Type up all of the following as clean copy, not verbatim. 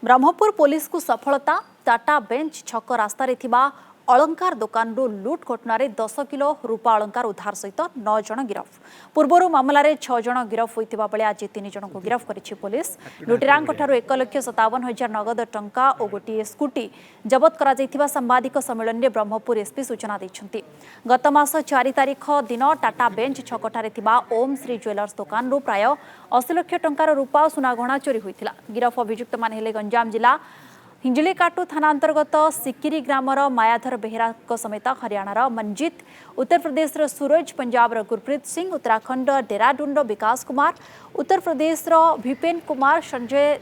Brahmapur police को सफलता। Tata bench छक रास्तार अलंकार दुकान लुट घटन 10 किलो रूपा अलंकार उद्धार सहित 9 जन गिरफ। पूर्व मामलें 6 जन गिरफ होता बेले आज 3 जन को गिरफ करिछि पुलिस। लुटेरांक 1,57,000 नगद टंका और गोटे स्कूटी जबत करा सांबादिक सम्मेलन में ब्रह्मपुर एसपी सूचना देछंती। गत मास 4 तारिख दिन टाटा बेंच छकठारे ओम श्री ज्वेलर्स दुकान प्राय 80 लाख टंकार रूपा सुना गहना चोरी होता। गिरफ अभियुक्त मान हेले गंजाम जिला हिंजलीकाटू थाना अंतर्गत सिकिरी ग्रामर मायाधर बेहेरा समेत हरियाणार मंजीत, उत्तर प्रदेश सूरज, पंजाब गुरप्रीत सिंह, उत्तराखंड डेराडून विकास कुमार, उत्तर प्रदेश भिपेन कुमार, संजय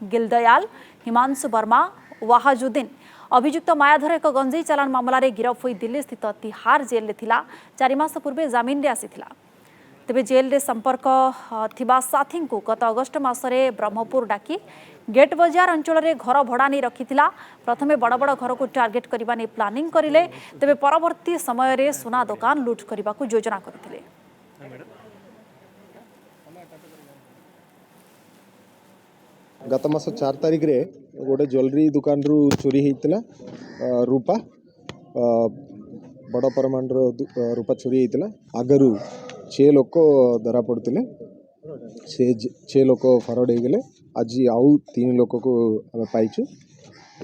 गिलदयाल, हिमांशु वर्मा, वाहाजुद्दीन। अभियुक्त मायाधर एक गंजेई चालान मामलें गिरफ होई दिल्ली स्थित तिहार जेल में थिला। 4 मास पूर्वे जमीन रे आसीथिला। तेबे जेल रे संपर्क थिबा साथी को गत अगस्ट मासरे ब्रह्मपुर डाकी गेट बाजार अंचल रे घर भड़ा नहीं रखिथिला। प्रथमे बड़ बड़ घर को टार्गेट करबा नै प्लानिंग करिले। तेबे परवर्ती समय रे सोना दुकान लूट करबा को योजना करथिले। गत मास 4 तारिख रे गोटे ज्वेलरी दुकान रु चोरी होता रूपा बड़ परमाण रूपा चोरी होता। आगरू 6 लोक धरा पड़ते से 6 लोक फरड हो गले। आज आउ 3 लोक को आम पाइचु।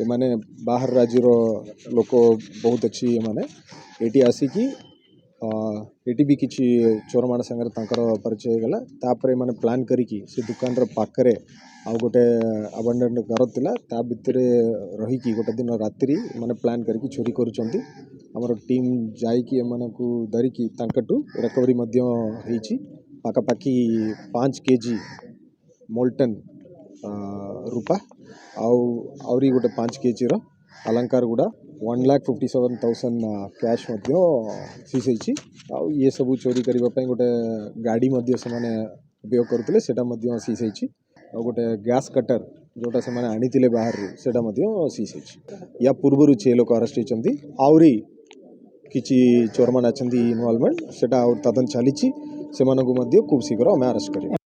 माने बाहर राज्यर लोक बहुत अच्छी माने एटी आसिकी एटी भी किसी चोर मान संगे परिचय गला। तापर माने प्लान करिकी से दुकान पाखरे आ गोटे अबंडन घर थिला ता भितर रहीकी गोटे दिन रात्रि माने प्लान करके चोरी करूचंती। हमर टीम जाइकी एमानकु धरिकी तांकटू रिकवरी मध्य होईची। पाखापाखी 5 केजी मोल्टन रूपा आउरी गोटे 5 केजी रो अलंकार गुड़ा 1,57,000 कैश मध्य सीज होईची। ये सब चोरी करबा पई गोटे गाड़ी मध्य से माने उपयोग करथिले सेटा मध्य सीज होईची। गोटे गैस कटर जोटा से माने आनीतिले बाहर सेटा मध्य सीज होईची। या पूर्व 6 लोक अरेस्ट होईचंती। आउरी किछि चोर मान अछंती इन्वॉल्वमेंट सेटा और तदन चलीची। सेमानकु मध्य खूब शीघ्र आम अरेस्ट करियो।